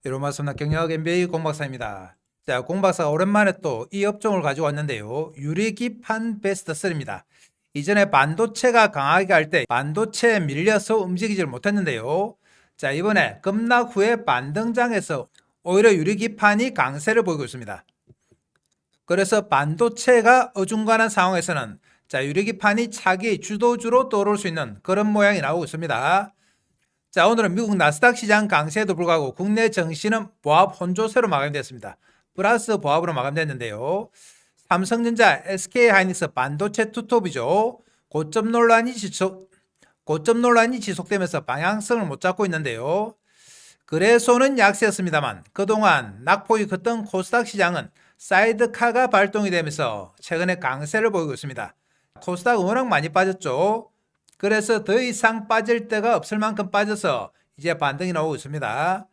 이로마스나 경영학 MBA 공박사입니다. 자, 공박사가 오랜만에 또 이 업종을 가지고 왔는데요. 유리기판 베스트셀입니다. 이전에 반도체가 강하게 갈 때 반도체에 밀려서 움직이질 못했는데요. 자, 이번에 급락 후에 반등장에서 오히려 유리기판이 강세를 보이고 있습니다. 그래서 반도체가 어중간한 상황에서는 자, 유리기판이 차기 주도주로 떠오를 수 있는 그런 모양이 나오고 있습니다. 자, 오늘은 미국 나스닥 시장 강세에도 불구하고 국내 증시는 보합 혼조세로 마감됐습니다. 플러스 보합으로 마감됐는데요. 삼성전자, SK하이닉스 반도체 투톱이죠. 고점 논란이 지속되면서 방향성을 못 잡고 있는데요. 거래소는 약세였습니다만 그동안 낙폭이 컸던 코스닥 시장은 사이드카가 발동이 되면서 최근에 강세를 보이고 있습니다. 코스닥 워낙 많이 빠졌죠. 그래서 더 이상 빠질 데가 없을 만큼 빠져서 이제 반등이 나오고 있습니다.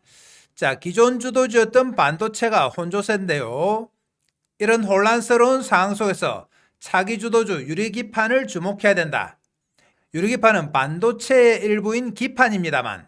자, 기존 주도주였던 반도체가 혼조세인데요. 이런 혼란스러운 상황 속에서 차기 주도주 유리기판을 주목해야 된다. 유리기판은 반도체의 일부인 기판입니다만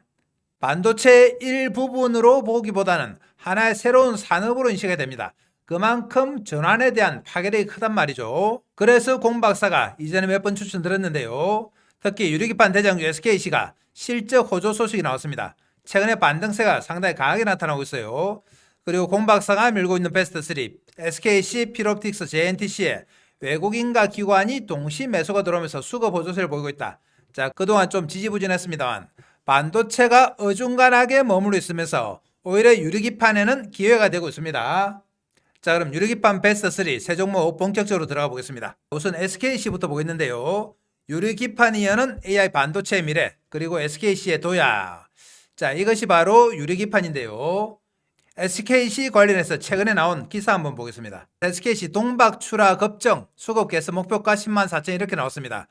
반도체의 일부분으로 보기보다는 하나의 새로운 산업으로 인식이 됩니다. 그만큼 전환에 대한 파괴력이 크단 말이죠. 그래서 공박사가 이전에 몇 번 추천드렸는데요. 특히 유리기판 대장주 SKC가 실적 호조 소식이 나왔습니다. 최근에 반등세가 상당히 강하게 나타나고 있어요. 그리고 공박사가 밀고 있는 베스트3 SKC, 필옵틱스, JNTC에 외국인과 기관이 동시 매수가 들어오면서 수급 호조세를 보이고 있다. 자, 그동안 좀 지지부진했습니다만 반도체가 어중간하게 머물러 있으면서 오히려 유리기판에는 기회가 되고 있습니다. 자, 그럼 유리기판 베스트3 세 종목 본격적으로 들어가 보겠습니다. 우선 SKC부터 보겠는데요. 유리기판이 여는 AI 반도체의 미래, 그리고 SKC의 도약. 자, 이것이 바로 유리기판인데요. SKC 관련해서 최근에 나온 기사 한번 보겠습니다. SKC 동박 출하 급증, 수급 개선 목표가 10만 4천 이렇게 나왔습니다.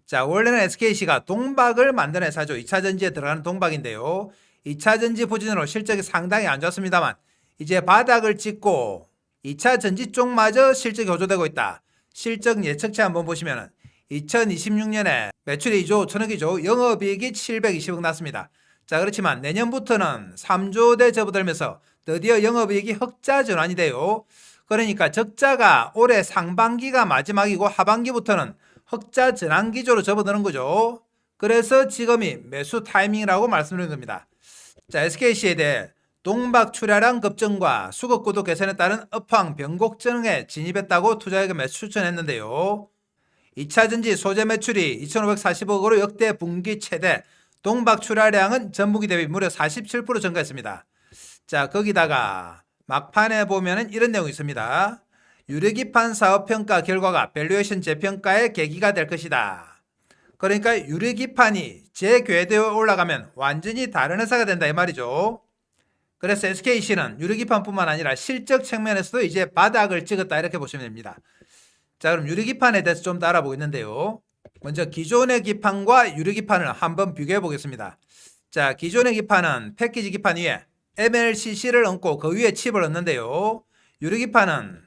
자, 원래는 SKC가 동박을 만드는 회사죠. 2차전지에 들어가는 동박인데요. 2차전지 부진으로 실적이 상당히 안 좋습니다만 이제 바닥을 찍고 2차전지 쪽마저 실적이 호조되고 있다. 실적 예측치 한번 보시면 2026년에 매출이 2조 1천억이죠. 영업이익이 720억 났습니다. 자, 그렇지만 내년부터는 3조대 접어들면서 드디어 영업이익이 흑자 전환이 돼요. 그러니까 적자가 올해 상반기가 마지막이고 하반기부터는 흑자 전환 기조로 접어드는 거죠. 그래서 지금이 매수 타이밍이라고 말씀드린 겁니다. 자, SKC에 대해 동박 출하량 급증과 수급 구도 개선에 따른 업황 변곡증에 진입했다고 투자에게 매수 추천했는데요. 2차전지 소재 매출이 2,540억으로 역대 분기 최대, 동박 출하량은 전분기 대비 무려 47% 증가했습니다. 자, 거기다가 막판에 보면 이런 내용이 있습니다. 유리기판 사업평가 결과가 밸류에이션 재평가의 계기가 될 것이다. 그러니까 유리기판이 재궤도에 올라가면 완전히 다른 회사가 된다 이 말이죠. 그래서 SKC는 유리기판뿐만 아니라 실적 측면에서도 이제 바닥을 찍었다 이렇게 보시면 됩니다. 자, 그럼 유리기판에 대해서 좀 더 알아보겠는데요. 먼저 기존의 기판과 유리기판을 한번 비교해 보겠습니다. 자, 기존의 기판은 패키지 기판 위에 MLCC를 얹고 그 위에 칩을 얹는데요. 유리기판은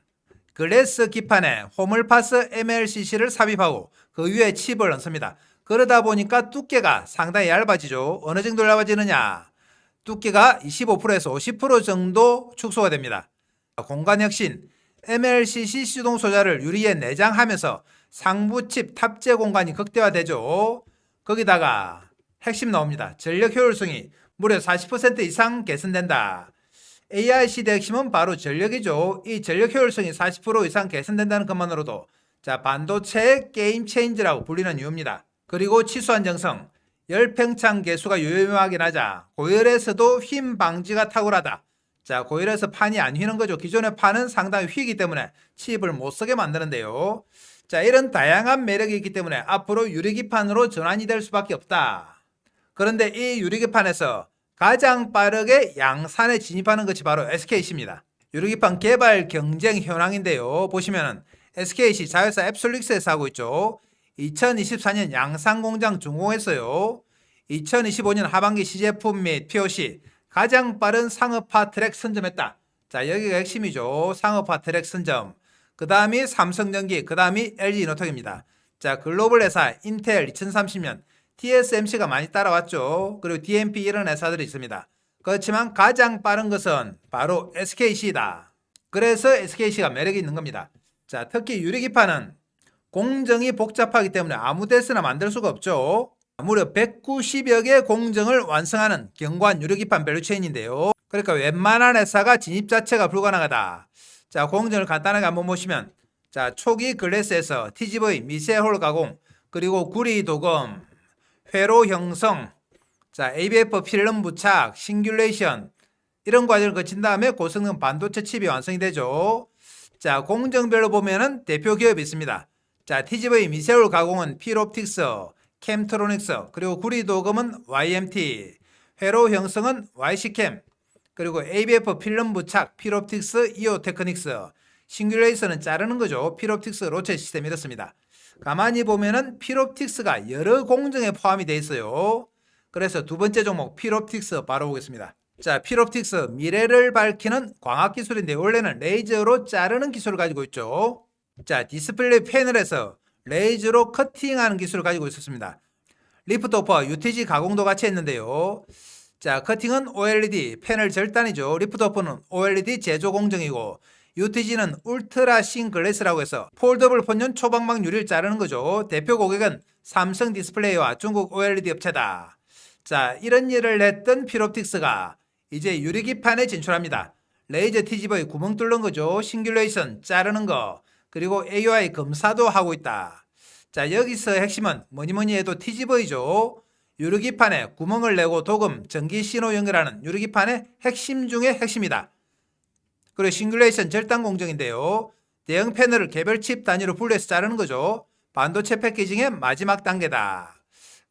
글래스 기판에 호물파스 MLCC를 삽입하고 그 위에 칩을 얹습니다. 그러다 보니까 두께가 상당히 얇아지죠. 어느 정도 얇아지느냐? 두께가 25%에서 50% 정도 축소가 됩니다. 공간 혁신, MLCC 수동 소자를 유리에 내장하면서 상부칩 탑재 공간이 극대화되죠. 거기다가 핵심 나옵니다. 전력 효율성이 무려 40% 이상 개선된다. AI 시대 핵심은 바로 전력이죠. 이 전력 효율성이 40% 이상 개선된다는 것만으로도 자, 반도체의 게임 체인지라고 불리는 이유입니다. 그리고 치수 안정성, 열팽창 개수가 유효하게 나자 고열에서도 휨 방지가 탁월하다. 자, 고열에서 판이 안 휘는 거죠. 기존의 판은 상당히 휘기 때문에 칩을 못 쓰게 만드는데요. 자, 이런 다양한 매력이 있기 때문에 앞으로 유리기판으로 전환이 될 수밖에 없다. 그런데 이 유리기판에서 가장 빠르게 양산에 진입하는 것이 바로 SKC입니다. 유리기판 개발 경쟁 현황인데요. 보시면 SKC 자회사 앱솔릭스에서 하고 있죠. 2024년 양산 공장 준공했어요. 2025년 하반기 시제품 및 POC 가장 빠른 상업화 트랙 선점했다. 자, 여기가 핵심이죠. 상업화 트랙 선점. 그 다음이 삼성전기, 그 다음이 LG이노텍입니다. 자, 글로벌 회사 인텔 2030년 TSMC가 많이 따라왔죠. 그리고 DMP 이런 회사들이 있습니다. 그렇지만 가장 빠른 것은 바로 SKC다. 그래서 SKC가 매력이 있는 겁니다. 자, 특히 유리기판은 공정이 복잡하기 때문에 아무 데서나 만들 수가 없죠. 무려 190여 개 공정을 완성하는 견고한 유리기판 밸류체인인데요. 그러니까 웬만한 회사가 진입 자체가 불가능하다. 자, 공정을 간단하게 한번 보시면, 자, 초기 글래스에서 TGV 미세홀 가공, 그리고 구리 도금, 회로 형성, 자, ABF 필름 부착, 싱귤레이션 이런 과정을 거친 다음에 고성능 반도체 칩이 완성이 되죠. 자, 공정별로 보면은 대표 기업이 있습니다. 자, TGV 미세홀 가공은 필옵틱스, 캠트로닉스, 그리고 구리 도금은 YMT, 회로 형성은 YC캠, 그리고 ABF 필름 부착, 필옵틱스, 이오테크닉스, 싱귤레이션은 자르는 거죠. 필옵틱스 로체 시스템 이렇습니다. 가만히 보면은 필옵틱스가 여러 공정에 포함이 되어 있어요. 그래서 두 번째 종목 필옵틱스 바로 보겠습니다. 자, 필옵틱스 미래를 밝히는 광학 기술인데 원래는 레이저로 자르는 기술을 가지고 있죠. 자, 디스플레이 패널에서 레이저로 커팅하는 기술을 가지고 있었습니다. 리프트오프와 UTG 가공도 같이 했는데요. 자, 커팅은 OLED 패널 절단이죠. 리프트오프는 OLED 제조 공정이고 UTG는 울트라 싱 글래스라고 해서 폴더블 폰용 초방막 유리를 자르는 거죠. 대표 고객은 삼성 디스플레이와 중국 OLED 업체다. 자, 이런 일을 했던 필옵틱스가 이제 유리기판에 진출합니다. 레이저 TGV 구멍 뚫는 거죠. 싱귤레이션 자르는 거, 그리고 AUI 검사도 하고 있다. 자, 여기서 핵심은 뭐니뭐니 해도 TGV죠. 유리기판에 구멍을 내고 도금, 전기 신호 연결하는 유리기판의 핵심 중의 핵심이다. 그리고 싱귤레이션 절단 공정인데요. 대형 패널을 개별 칩 단위로 분리해서 자르는 거죠. 반도체 패키징의 마지막 단계다.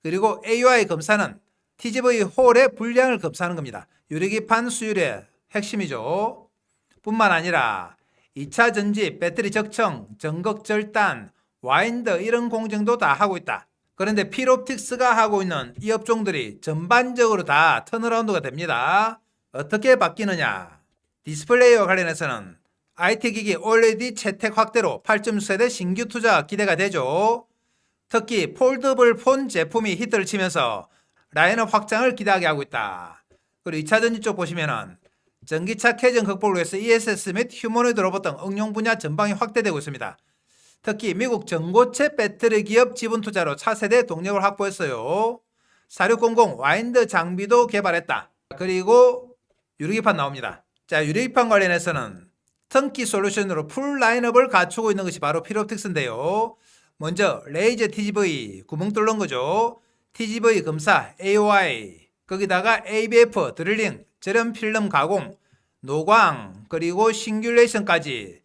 그리고 AUI 검사는 TGV 홀의 분량을 검사하는 겁니다. 유리기판 수율의 핵심이죠. 뿐만 아니라 2차 전지, 배터리 적청, 전극 절단, 와인더 이런 공정도 다 하고 있다. 그런데 필옵틱스가 하고 있는 이 업종들이 전반적으로 다 턴어라운드가 됩니다. 어떻게 바뀌느냐? 디스플레이와 관련해서는 IT기기 OLED 채택 확대로 8.4대 신규 투자가 기대가 되죠. 특히 폴더블 폰 제품이 히트를 치면서 라인업 확장을 기대하게 하고 있다. 그리고 2차 전지 쪽 보시면은 전기차 캐전 극복을 위해서 ESS 및 휴머노이드 로봇 등 응용 분야 전방이 확대되고 있습니다. 특히 미국 전고체 배터리 기업 지분 투자로 차세대 동력을 확보했어요. 4600 와인드 장비도 개발했다. 그리고 유리기판 나옵니다. 자, 유리기판 관련해서는 턴키 솔루션으로 풀 라인업을 갖추고 있는 것이 바로 필옵틱스인데요. 먼저 레이저 TGV 구멍 뚫는 거죠. TGV 검사 AOI, 거기다가 ABF 드릴링, 절연 필름 가공, 노광, 그리고 싱귤레이션까지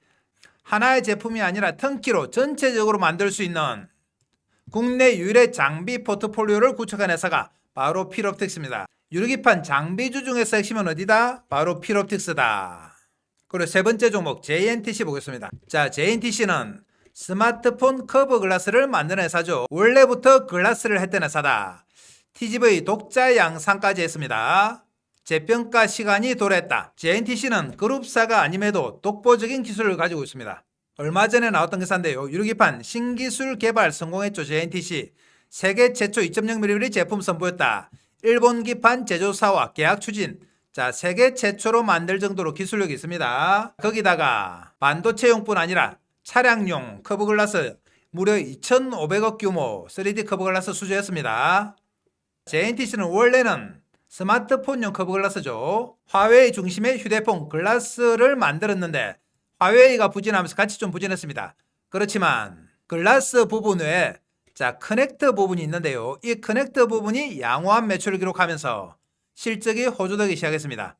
하나의 제품이 아니라 턴키로 전체적으로 만들 수 있는 국내 유일의 장비 포트폴리오를 구축한 회사가 바로 필옵틱스입니다. 유리기판 장비주 중에서 핵심은 어디다? 바로 필옵틱스다. 그리고 세 번째 종목 JNTC 보겠습니다. 자, JNTC는 스마트폰 커버 글라스를 만드는 회사죠. 원래부터 글라스를 했던 회사다. TGV 독자 양산까지 했습니다. 재평가 시간이 도래했다. JNTC는 그룹사가 아님에도 독보적인 기술을 가지고 있습니다. 얼마 전에 나왔던 회사인데요. 유리기판 신기술 개발 성공했죠. JNTC. 세계 최초 2.0mm 제품 선보였다. 일본 기판 제조사와 계약 추진. 자, 세계 최초로 만들 정도로 기술력이 있습니다. 거기다가 반도체용뿐 아니라 차량용 커브글라스 무려 2,500억 규모 3D 커브글라스 수주했습니다. JNTC는 원래는 스마트폰용 커브글라스죠. 화웨이 중심의 휴대폰 글라스를 만들었는데 화웨이가 부진하면서 같이 좀 부진했습니다. 그렇지만 글라스 부분 외에 자, 커넥터 부분이 있는데요. 이 커넥터 부분이 양호한 매출을 기록하면서 실적이 호조되기 시작했습니다.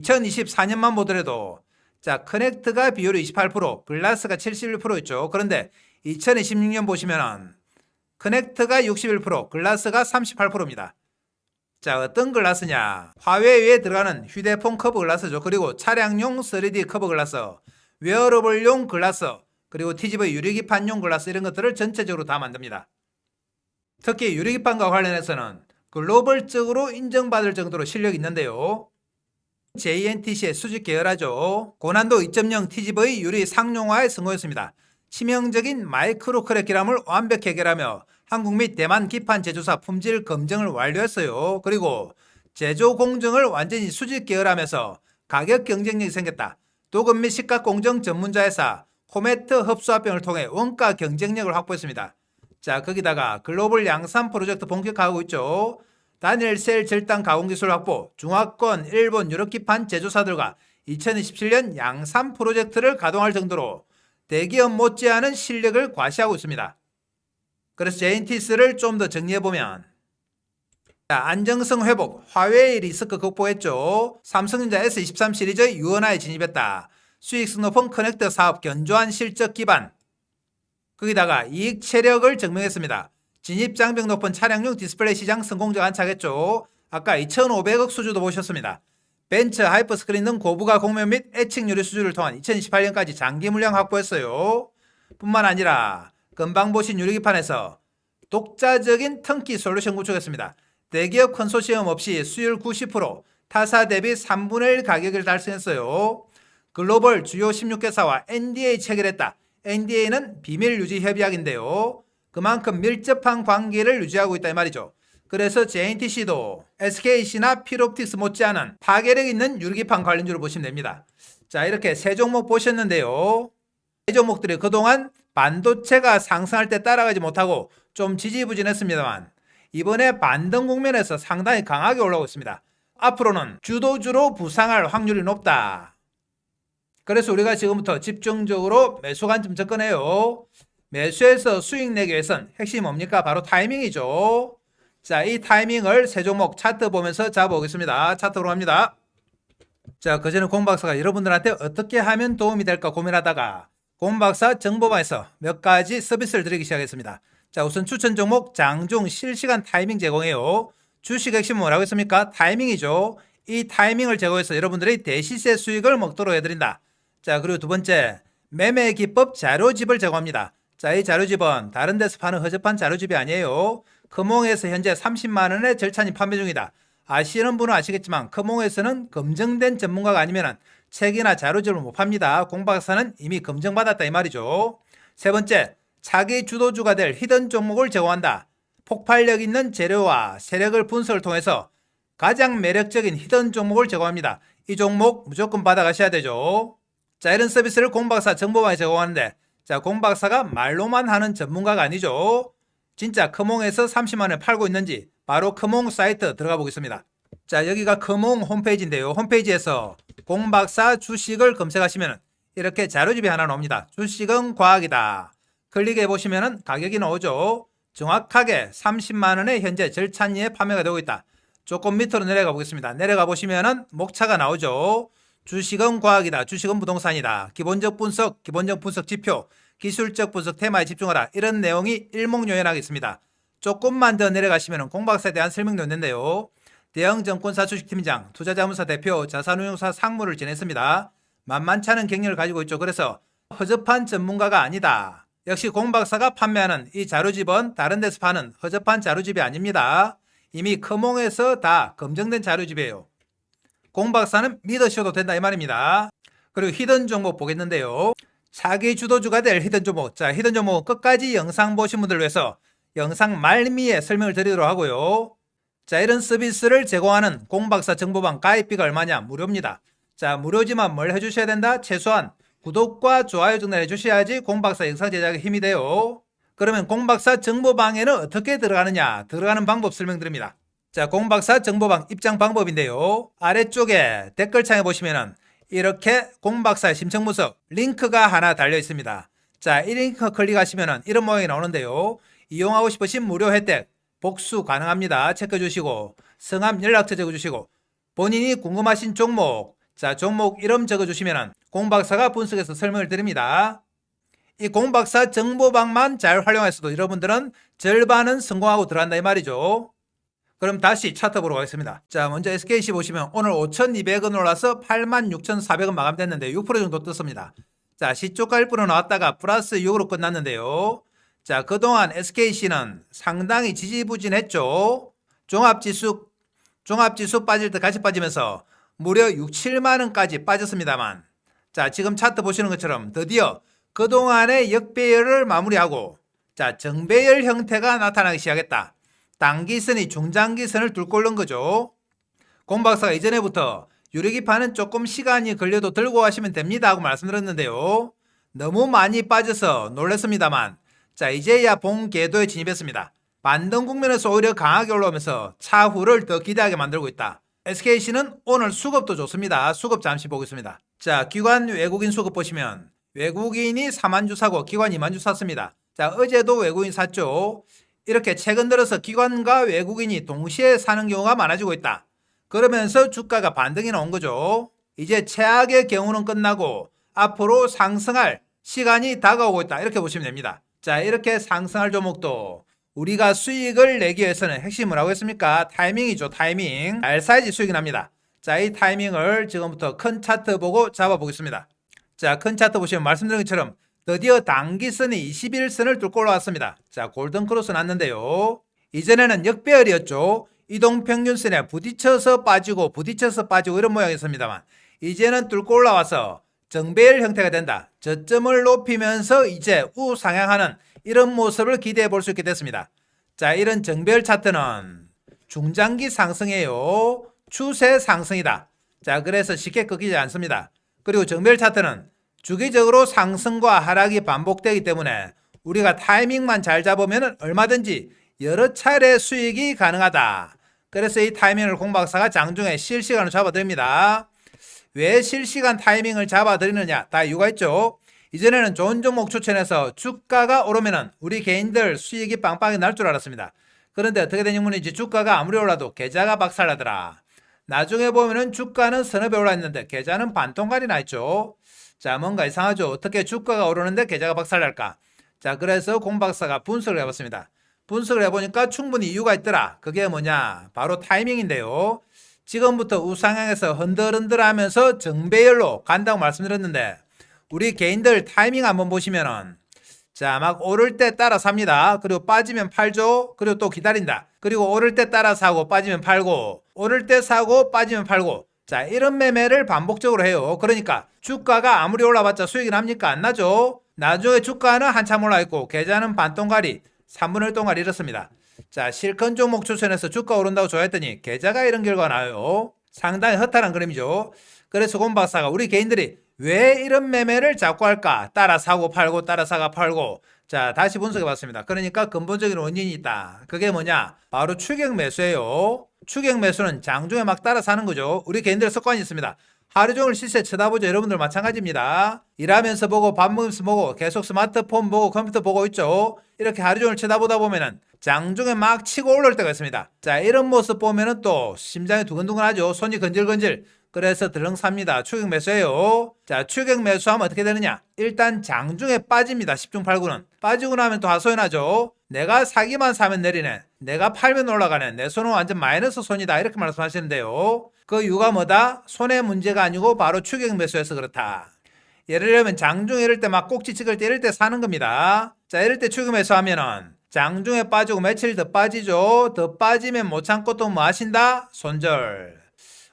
2024년만 보더라도 자, 커넥트가 비율이 28%, 글라스가 71%였죠. 그런데 2026년 보시면은 커넥트가 61%, 글라스가 38%입니다. 자, 어떤 글라스냐? 화웨이에 들어가는 휴대폰 커버 글라스죠. 그리고 차량용 3D 커버 글라스, 웨어러블용 글라스, 그리고 TGV 유리기판용 글라스 이런 것들을 전체적으로 다 만듭니다. 특히 유리기판과 관련해서는 글로벌적으로 인정받을 정도로 실력이 있는데요. JNTC의 수직 계열하죠. 고난도 2.0 TGV 유리 상용화에 성공했습니다. 치명적인 마이크로 크랙기람을 완벽히 해결하며 한국 및 대만 기판 제조사 품질 검증을 완료했어요. 그리고 제조 공정을 완전히 수직 계열하면서 가격 경쟁력이 생겼다. 도금 및 식가 공정 전문자 회사 코메트 흡수합병을 통해 원가 경쟁력을 확보했습니다. 자, 거기다가 글로벌 양산 프로젝트 본격화하고 있죠. 단일 셀 절단 가공 기술 확보, 중화권, 일본, 유럽기판 제조사들과 2027년 양산 프로젝트를 가동할 정도로 대기업 못지않은 실력을 과시하고 있습니다. 그래서 JNTS를 좀 더 정리해보면, 자, 안정성 회복, 화웨이 리스크 극복했죠. 삼성전자 S23 시리즈 유언화에 진입했다. 수익성 높은 커넥터 사업 견조한 실적 기반, 거기다가 이익 체력을 증명했습니다. 진입 장벽 높은 차량용 디스플레이 시장 성공적 안착했죠. 아까 2,500억 수주도 보셨습니다. 벤츠, 하이퍼스크린 등 고부가 공면 및 애칭 유리 수주를 통한 2028년까지 장기 물량 확보했어요. 뿐만 아니라 금방 보신 유리기판에서 독자적인 턴키 솔루션 구축했습니다. 대기업 컨소시엄 없이 수율 90%, 타사 대비 3분의 1 가격을 달성했어요. 글로벌 주요 16개사와 NDA 체결했다. NDA는 비밀 유지 협약인데요. 그만큼 밀접한 관계를 유지하고 있다 이 말이죠. 그래서 JNTC도 SKC나 필옵틱스 못지않은 파괴력 있는 유리기판 관련주로 보시면 됩니다. 자, 이렇게 세 종목 보셨는데요. 이 종목들이 그동안 반도체가 상승할 때 따라가지 못하고 좀 지지부진했습니다만 이번에 반등 국면에서 상당히 강하게 올라오고 있습니다. 앞으로는 주도주로 부상할 확률이 높다. 그래서 우리가 지금부터 집중적으로 매수 관점 접근해요. 매수해서 수익 내기 위해서는 핵심이 뭡니까? 바로 타이밍이죠. 자, 이 타이밍을 세 종목 차트 보면서 잡아보겠습니다. 차트로 갑니다. 자, 그전에 공박사가 여러분들한테 어떻게 하면 도움이 될까 고민하다가 공박사 정보방에서 몇 가지 서비스를 드리기 시작했습니다. 자, 우선 추천 종목 장중 실시간 타이밍 제공해요. 주식 핵심은 뭐라고 했습니까? 타이밍이죠. 이 타이밍을 제공해서 여러분들이 대시세 수익을 먹도록 해드린다. 자, 그리고 두 번째, 매매 기법 자료집을 제공합니다. 자, 이 자료집은 다른 데서 파는 허접한 자료집이 아니에요. 금홍에서 현재 30만원에 절찬이 판매 중이다. 아시는 분은 아시겠지만 금홍에서는 검증된 전문가가 아니면 책이나 자료집을 못 팝니다. 공박사는 이미 검증받았다 이 말이죠. 세 번째, 차기 주도주가 될 히든 종목을 제공한다. 폭발력 있는 재료와 세력을 분석을 통해서 가장 매력적인 히든 종목을 제공합니다. 이 종목 무조건 받아가셔야 되죠. 자, 이런 서비스를 공박사 정보방에 제공하는데, 자, 공박사가 말로만 하는 전문가가 아니죠. 진짜 커몽에서 30만원에 팔고 있는지 바로 커몽 사이트 들어가 보겠습니다. 자, 여기가 커몽 홈페이지인데요. 홈페이지에서 공박사 주식을 검색하시면 이렇게 자료집이 하나 나옵니다. 주식은 과학이다. 클릭해 보시면 가격이 나오죠. 정확하게 30만원에 현재 절찬리에 판매가 되고 있다. 조금 밑으로 내려가 보겠습니다. 내려가 보시면 목차가 나오죠. 주식은 과학이다. 주식은 부동산이다. 기본적 분석 지표, 기술적 분석 테마에 집중하라. 이런 내용이 일목요연하게 있습니다. 조금만 더 내려가시면 공박사에 대한 설명도 있는데요. 대형증권사 주식팀장, 투자자문사 대표, 자산운용사 상무를 지냈습니다. 만만치 않은 경력을 가지고 있죠. 그래서 허접한 전문가가 아니다. 역시 공박사가 판매하는 이 자료집은 다른 데서 파는 허접한 자료집이 아닙니다. 이미 커몽에서 다 검증된 자료집이에요. 공박사는 믿으셔도 된다 이 말입니다. 그리고 히든 종목 보겠는데요. 차기 주도주가 될 히든 종목. 자, 히든 종목은 끝까지 영상 보신 분들 위해서 영상 말미에 설명을 드리도록 하고요. 자, 이런 서비스를 제공하는 공박사 정보방 가입비가 얼마냐? 무료입니다. 자, 무료지만 뭘 해주셔야 된다? 최소한 구독과 좋아요 정도 해주셔야지 공박사 영상 제작에 힘이 돼요. 그러면 공박사 정보방에는 어떻게 들어가느냐? 들어가는 방법 설명드립니다. 자, 공박사 정보방 입장 방법인데요. 아래쪽에 댓글창에 보시면은 이렇게 공박사의 심층 분석 링크가 하나 달려 있습니다. 자, 이 링크 클릭하시면은 이런 모양이 나오는데요. 이용하고 싶으신 무료 혜택 복수 가능합니다. 체크해 주시고 성함 연락처 적어 주시고 본인이 궁금하신 종목, 자, 종목 이름 적어 주시면은 공박사가 분석해서 설명을 드립니다. 이 공박사 정보방만 잘 활용해서도 여러분들은 절반은 성공하고 들어간다 이 말이죠. 그럼 다시 차트 보러 가겠습니다. 자, 먼저 SKC 보시면 오늘 5,200원 올라서 86,400원 마감됐는데 6% 정도 떴습니다. 자, 시초가 1% 나왔다가 플러스 6으로 끝났는데요. 자, 그동안 SKC는 상당히 지지부진했죠. 종합지수 빠질 때 같이 빠지면서 무려 6, 7만원까지 빠졌습니다만, 자, 지금 차트 보시는 것처럼 드디어 그동안의 역배열을 마무리하고, 자, 정배열 형태가 나타나기 시작했다. 단기선이 중장기선을 뚫고 오른 거죠. 공 박사가 이전에부터 유리기판은 조금 시간이 걸려도 들고 가시면 됩니다 하고 말씀드렸는데요. 너무 많이 빠져서 놀랐습니다만 자 이제야 본 궤도에 진입했습니다. 반등 국면에서 오히려 강하게 올라오면서 차후를 더 기대하게 만들고 있다. SKC는 오늘 수급도 좋습니다. 수급 잠시 보겠습니다. 자 기관 외국인 수급 보시면 외국인이 4만 주 사고 기관 2만 주 샀습니다. 자 어제도 외국인 샀죠. 이렇게 최근 들어서 기관과 외국인이 동시에 사는 경우가 많아지고 있다. 그러면서 주가가 반등이 나온 거죠. 이제 최악의 경우는 끝나고 앞으로 상승할 시간이 다가오고 있다. 이렇게 보시면 됩니다. 자 이렇게 상승할 종목도 우리가 수익을 내기 위해서는 핵심이 뭐라고 했습니까? 타이밍이죠. 타이밍. R사이즈 수익이 납니다. 자 이 타이밍을 지금부터 큰 차트 보고 잡아보겠습니다. 자 큰 차트 보시면 말씀드린 것처럼 드디어 단기선이 21선을 뚫고 올라왔습니다. 자 골든 크로스 났는데요. 이전에는 역배열이었죠. 이동평균선에 부딪혀서 빠지고 이런 모양이었습니다만 이제는 뚫고 올라와서 정배열 형태가 된다. 저점을 높이면서 이제 우상향하는 이런 모습을 기대해 볼 수 있게 됐습니다. 자 이런 정배열 차트는 중장기 상승이에요. 추세 상승이다. 자 그래서 쉽게 꺾이지 않습니다. 그리고 정배열 차트는 주기적으로 상승과 하락이 반복되기 때문에 우리가 타이밍만 잘 잡으면 얼마든지 여러 차례 수익이 가능하다. 그래서 이 타이밍을 공박사가 장중에 실시간으로 잡아드립니다. 왜 실시간 타이밍을 잡아드리느냐? 다 이유가 있죠. 이전에는 좋은 종목 추천해서 주가가 오르면 우리 개인들 수익이 빵빵히 날 줄 알았습니다. 그런데 어떻게 된 경우인지 주가가 아무리 올라도 계좌가 박살나더라. 나중에 보면은 주가는 서너 배 올랐는데 계좌는 반통가리 나 있죠. 자 뭔가 이상하죠. 어떻게 주가가 오르는데 계좌가 박살날까? 자 그래서 공박사가 분석을 해봤습니다. 분석을 해보니까 충분히 이유가 있더라. 그게 뭐냐? 바로 타이밍인데요. 지금부터 우상향에서 흔들흔들하면서 정배열로 간다고 말씀드렸는데 우리 개인들 타이밍 한번 보시면은 자 막 오를 때 따라 삽니다. 그리고 빠지면 팔죠. 그리고 또 기다린다. 그리고 오를 때 따라 사고 빠지면 팔고 오를 때 사고 빠지면 팔고 자 이런 매매를 반복적으로 해요. 그러니까 주가가 아무리 올라봤자 수익이 납니까? 안 나죠. 나중에 주가는 한참 올라있고 계좌는 반동가리 3분의 1 동가리 이렇습니다. 자 실컷 종목 추천해서 주가 오른다고 좋아했더니 계좌가 이런 결과가 나요. 상당히 허탈한 그림이죠. 그래서 공박사가 우리 개인들이 왜 이런 매매를 자꾸 할까? 따라 사고 팔고 따라 사고 팔고 자 다시 분석해 봤습니다. 그러니까 근본적인 원인이 있다. 그게 뭐냐? 바로 추격 매수예요. 추격 매수는 장중에 막 따라 사는 거죠. 우리 개인들의 습관이 있습니다. 하루 종일 시세 쳐다보죠. 여러분들 마찬가지입니다. 일하면서 보고 밥 먹으면서 보고 계속 스마트폰 보고 컴퓨터 보고 있죠. 이렇게 하루 종일 쳐다보다 보면은 장중에 막 치고 올라올 때가 있습니다. 자 이런 모습 보면은 또 심장이 두근두근하죠. 손이 건질건질. 그래서 들렁 삽니다. 추격 매수예요. 자 추격 매수하면 어떻게 되느냐? 일단 장중에 빠집니다. 10중 8구는. 빠지고 나면 또 하소연 하죠. 내가 사기만 사면 내리네. 내가 팔면 올라가네. 내 손은 완전 마이너스 손이다. 이렇게 말씀하시는데요. 그 이유가 뭐다? 손의 문제가 아니고 바로 추격 매수해서 그렇다. 예를 들면 장중에 이럴 때 막 꼭지 찍을 때 이럴 때 사는 겁니다. 자 이럴 때 추격 매수하면은 장중에 빠지고 며칠 더 빠지죠. 더 빠지면 못 참고 또 뭐 하신다? 손절.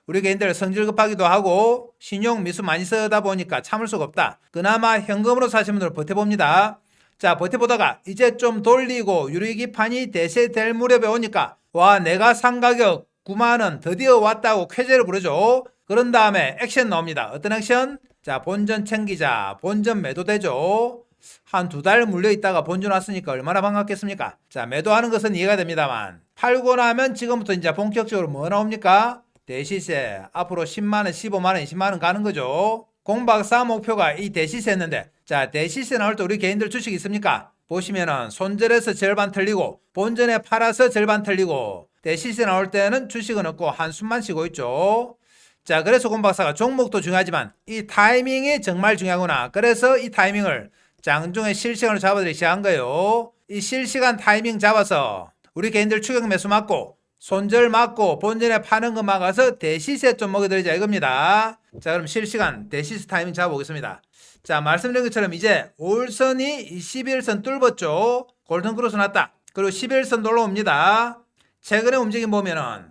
우리 개인들 성질 급하기도 하고 신용 미수 많이 쓰다 보니까 참을 수가 없다. 그나마 현금으로 사시는 분들 버텨봅니다. 자 버텨보다가 이제 좀 돌리고 유리기판이 대세될 무렵에 오니까 와 내가 산 가격 9만원 드디어 왔다고 쾌재를 부르죠. 그런 다음에 액션 나옵니다. 어떤 액션? 자 본전 챙기자. 본전 매도되죠. 한 두 달 물려있다가 본전 왔으니까 얼마나 반갑겠습니까? 자 매도하는 것은 이해가 됩니다만 팔고 나면 지금부터 이제 본격적으로 뭐 나옵니까? 대시세 앞으로 10만원 15만원 20만원 가는 거죠. 공박사 목표가 이 대시세였는데 자 대시세 나올 때 우리 개인들 주식 있습니까? 보시면은 손절해서 절반 틀리고 본전에 팔아서 절반 틀리고 대시세 나올 때는 주식은 없고 한숨만 쉬고 있죠. 자 그래서 공박사가 종목도 중요하지만 이 타이밍이 정말 중요하구나. 그래서 이 타이밍을 장중에 실시간으로 잡아드리기 시작한 거예요. 이 실시간 타이밍 잡아서 우리 개인들 추격 매수 맞고 손절 맞고 본전에 파는 거 막아서 대시세 좀 먹여드리자 이겁니다. 자 그럼 실시간 대시세 타이밍 잡아보겠습니다. 자 말씀드린 것처럼 이제 5일선이 21선 뚫었죠. 골든크로스 났다. 그리고 11선 올라옵니다. 최근에 움직임 보면은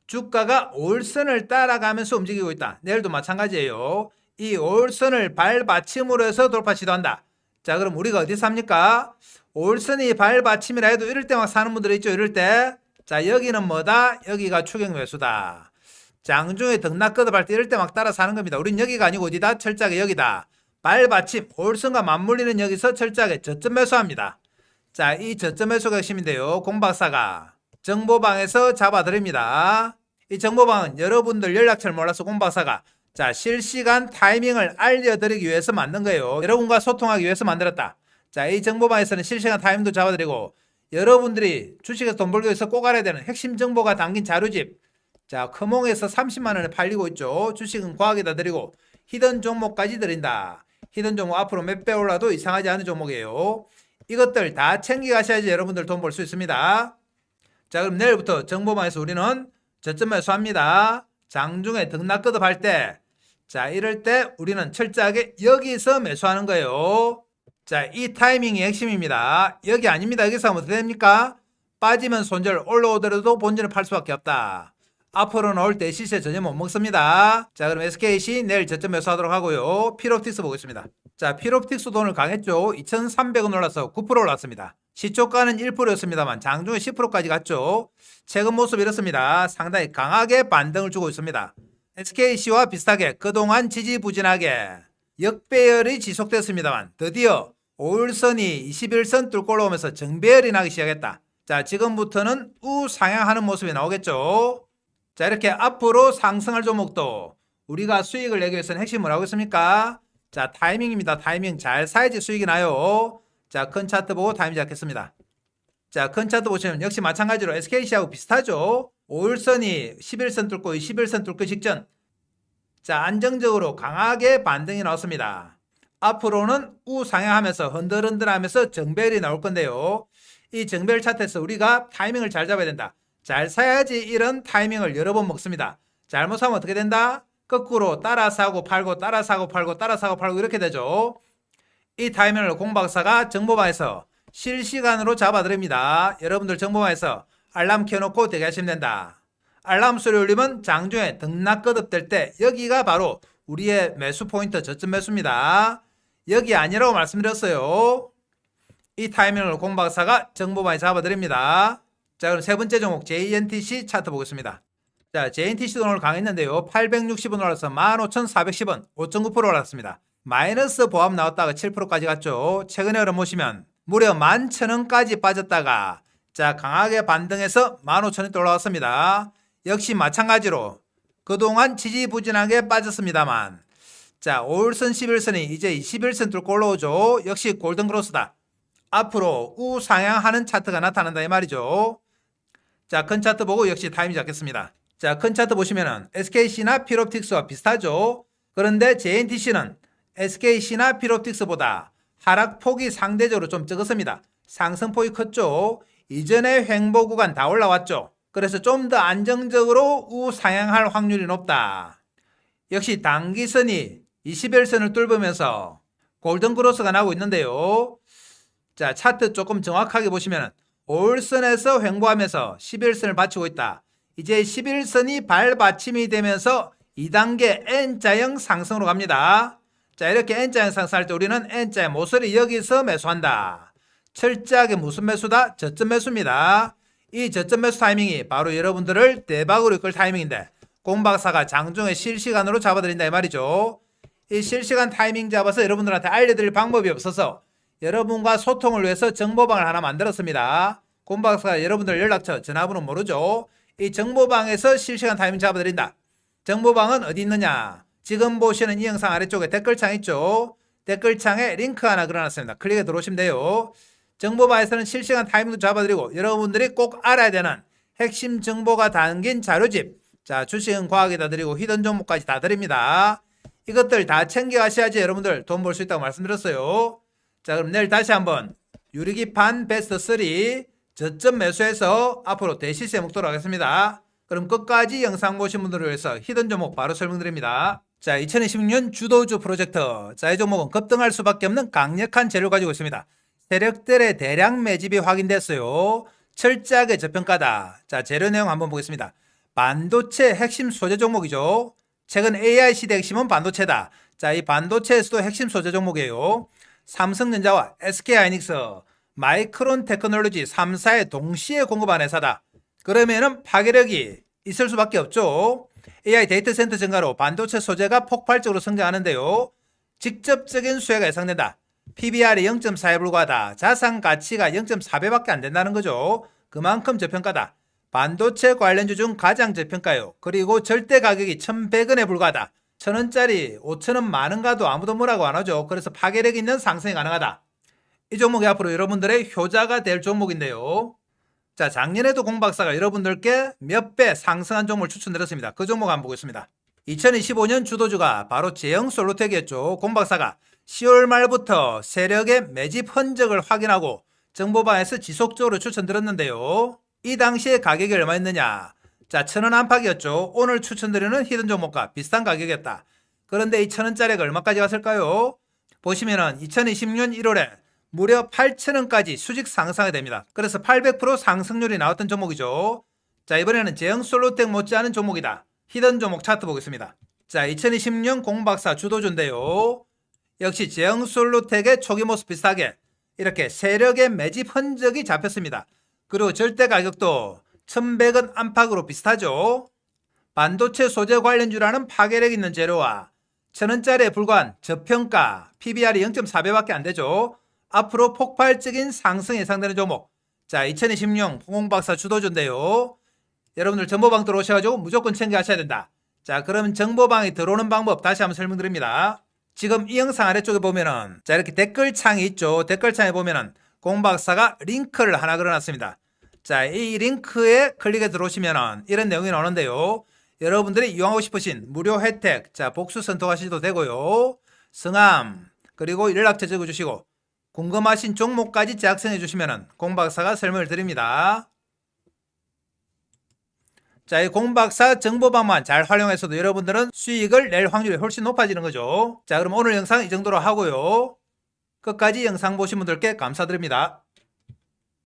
주가가 5일선을 따라가면서 움직이고 있다. 내일도 마찬가지예요. 이 5일선을 발받침으로 해서 돌파 시도한다. 자 그럼 우리가 어디 삽니까? 5일선이 발받침이라 해도 이럴 때 막 사는 분들이 있죠. 이럴 때 자 여기는 뭐다? 여기가 추격 매수다. 장중에 등락거듭할 때 이럴 때 막 따라서 하는 겁니다. 우린 여기가 아니고 어디다? 철저하게 여기다. 발받침, 올선과 맞물리는 여기서 철저하게 저점 매수합니다. 자, 이 저점 매수가 핵심인데요. 공박사가 정보방에서 잡아드립니다. 이 정보방은 여러분들 연락처를 몰라서 공박사가 자, 실시간 타이밍을 알려드리기 위해서 만든 거예요. 여러분과 소통하기 위해서 만들었다. 자, 이 정보방에서는 실시간 타이밍도 잡아드리고 여러분들이 주식에서 돈 벌기 위해서 꼭 알아야 되는 핵심 정보가 담긴 자료집. 자, 커몽에서 30만 원에 팔리고 있죠. 주식은 과학에다 드리고 히든 종목까지 드린다. 히든 종목 앞으로 몇 배 올라도 이상하지 않은 종목이에요. 이것들 다 챙겨가셔야지 여러분들 돈 벌 수 있습니다. 자, 그럼 내일부터 정보방에서 우리는 저점 매수합니다. 장중에 등락거듭할 때, 자, 이럴 때 우리는 철저하게 여기서 매수하는 거예요. 자, 이 타이밍이 핵심입니다. 여기 아닙니다. 여기서 하면 어떻게 됩니까? 빠지면 손절, 올라오더라도 본전을 팔 수밖에 없다. 앞으로는 올 때 시세 전혀 못 먹습니다. 자, 그럼 SKC 내일 저점 매수하도록 하고요. 필옵틱스 보겠습니다. 자, 필옵틱스도 오늘 강했죠. 2,300원 올라서 9% 올랐습니다. 시초가는 1%였습니다만 장중에 10%까지 갔죠. 최근 모습 이렇습니다. 상당히 강하게 반등을 주고 있습니다. SKC와 비슷하게 그동안 지지부진하게 역배열이 지속됐습니다만 드디어 5일선이 21선 뚫고 올라오면서 정배열이 나기 시작했다. 자, 지금부터는 우상향하는 모습이 나오겠죠. 자, 이렇게 앞으로 상승할 종목도 우리가 수익을 내기 위해서는 핵심 뭐라고 했습니까? 자, 타이밍입니다. 타이밍 잘 사야지 수익이 나요. 자, 큰 차트 보고 타이밍 잡겠습니다. 자, 큰 차트 보시면 역시 마찬가지로 SKC하고 비슷하죠. 5일선이 11선 뚫고 21선 뚫기 직전. 자, 안정적으로 강하게 반등이 나왔습니다. 앞으로는 우상향하면서 흔들흔들하면서 정배열이 나올 건데요. 이 정배열 차트에서 우리가 타이밍을 잘 잡아야 된다. 잘 사야지 이런 타이밍을 여러 번 먹습니다. 잘못하면 어떻게 된다? 거꾸로 따라 사고 팔고 따라 사고 팔고 따라 사고 팔고 이렇게 되죠. 이 타이밍을 공박사가 정보방에서 실시간으로 잡아드립니다. 여러분들 정보방에서 알람 켜놓고 대기하시면 된다. 알람 소리 울리면 장중에 등락거듭될 때 여기가 바로 우리의 매수 포인트 저점 매수입니다. 여기 아니라고 말씀드렸어요. 이 타이밍을 공박사가 정보방에 잡아드립니다. 자, 그럼 세 번째 종목 JNTC 차트 보겠습니다. 자, JNTC도 오늘 강했는데요. 860원 올라서 15,410원, 5.9% 올랐습니다. 마이너스 보합 나왔다가 7%까지 갔죠. 최근에 흐름 보시면 무려 11,000원까지 빠졌다가 자, 강하게 반등해서 15,000원대 올라왔습니다. 역시 마찬가지로 그동안 지지부진하게 빠졌습니다만 자, 5일선 11선이 이제 21선 뚫고 올라오죠. 역시 골든크로스다. 앞으로 우상향하는 차트가 나타난다 이 말이죠. 자, 큰 차트 보고 역시 타이밍 잡겠습니다. 자, 큰 차트 보시면은 SKC나 필옵틱스와 비슷하죠. 그런데 JNTC는 SKC나 필옵틱스보다 하락폭이 상대적으로 좀 적었습니다. 상승폭이 컸죠. 이전에 횡보 구간 다 올라왔죠. 그래서 좀 더 안정적으로 우상향할 확률이 높다. 역시 단기선이 21선을 뚫으면서 골든크로스가 나오고 있는데요. 자, 차트 조금 정확하게 보시면 5일선에서 횡보하면서 11선을 받치고 있다. 이제 11선이 발받침이 되면서 2단계 N자형 상승으로 갑니다. 자, 이렇게 N자형 상승할 때 우리는 N자의 모서리 여기서 매수한다. 철저하게 무슨 매수다? 저점 매수입니다. 이 저점 매수 타이밍이 바로 여러분들을 대박으로 이끌 타이밍인데 공박사가 장중에 실시간으로 잡아드린다 이 말이죠. 이 실시간 타이밍 잡아서 여러분들한테 알려드릴 방법이 없어서 여러분과 소통을 위해서 정보방을 하나 만들었습니다. 공박사가 여러분들 연락처 전화번호 모르죠. 이 정보방에서 실시간 타이밍 잡아드린다. 정보방은 어디 있느냐? 지금 보시는 이 영상 아래쪽에 댓글창 있죠. 댓글창에 링크 하나 그려놨습니다. 클릭해 들어오시면 돼요. 정보방에서는 실시간 타이밍도 잡아드리고 여러분들이 꼭 알아야 되는 핵심 정보가 담긴 자료집. 자, 주식은 과학에다 드리고 히든 종목까지 다 드립니다. 이것들 다 챙겨가셔야지 여러분들 돈 벌 수 있다고 말씀드렸어요. 자, 그럼 내일 다시 한번 유리기판 베스트 3 저점 매수해서 앞으로 대시세 먹도록 하겠습니다. 그럼 끝까지 영상 보신 분들을 위해서 히든 종목 바로 설명드립니다. 자, 2026년 주도주 프로젝트. 자, 이 종목은 급등할 수밖에 없는 강력한 재료를 가지고 있습니다. 세력들의 대량 매집이 확인됐어요. 철저하게 저평가다. 자, 재료 내용 한번 보겠습니다. 반도체 핵심 소재 종목이죠. 최근 AI 시대 핵심은 반도체다. 자, 이 반도체에서도 핵심 소재 종목이에요. 삼성전자와 SK하이닉스, 마이크론 테크놀로지 3사에 동시에 공급한 회사다. 그러면은 파괴력이 있을 수밖에 없죠. AI 데이터 센터 증가로 반도체 소재가 폭발적으로 성장하는데요. 직접적인 수혜가 예상된다. PBR이 0.4에 불과하다. 자산 가치가 0.4배밖에 안 된다는 거죠. 그만큼 저평가다. 반도체 관련주 중 가장 저평가요. 그리고 절대 가격이 1,100원에 불과하다. 1,000원짜리 5,000원 많은가도 아무도 뭐라고 안 하죠. 그래서 파괴력 있는 상승이 가능하다. 이 종목이 앞으로 여러분들의 효자가 될 종목인데요. 자, 작년에도 공박사가 여러분들께 몇 배 상승한 종목을 추천드렸습니다. 그 종목 한번 보겠습니다. 2025년 주도주가 바로 제형솔루텍이었죠. 공박사가 10월 말부터 세력의 매집 흔적을 확인하고 정보방에서 지속적으로 추천드렸는데요. 이 당시에 가격이 얼마였느냐? 자, 1,000원 안팎이었죠. 오늘 추천드리는 히든 종목과 비슷한 가격이었다. 그런데 이 1,000원짜리가 얼마까지 갔을까요? 보시면은 2020년 1월에 무려 8,000원까지 수직 상승하게 됩니다. 그래서 800% 상승률이 나왔던 종목이죠. 자, 이번에는 제형솔루텍 못지않은 종목이다. 히든 종목 차트 보겠습니다. 자, 2020년 공박사 주도주인데요. 역시 제형솔루텍의 초기 모습 비슷하게 이렇게 세력의 매집 흔적이 잡혔습니다. 그리고 절대 가격도 1,100원 안팎으로 비슷하죠. 반도체 소재 관련주라는 파괴력 있는 재료와 1,000원짜리에 불과한 저평가, PBR이 0.4배밖에 안 되죠. 앞으로 폭발적인 상승이 예상되는 종목. 자, 2020년 공박사 주도주인데요. 여러분들 정보방 들어오셔가지고 무조건 챙겨 하셔야 된다. 자, 그럼 정보방에 들어오는 방법 다시 한번 설명드립니다. 지금 이 영상 아래쪽에 보면은 자, 이렇게 댓글창이 있죠. 댓글창에 보면은 공박사가 링크를 하나 걸어놨습니다. 자, 이 링크에 클릭해 들어오시면은 이런 내용이 나오는데요. 여러분들이 이용하고 싶으신 무료 혜택, 자, 복수 선택하셔도 되고요. 성함, 그리고 연락처 적어주시고 궁금하신 종목까지 작성해 주시면은 공박사가 설명을 드립니다. 자, 이 공박사 정보방만 잘 활용해서도 여러분들은 수익을 낼 확률이 훨씬 높아지는 거죠. 자, 그럼 오늘 영상 이 정도로 하고요. 끝까지 영상 보신 분들께 감사드립니다.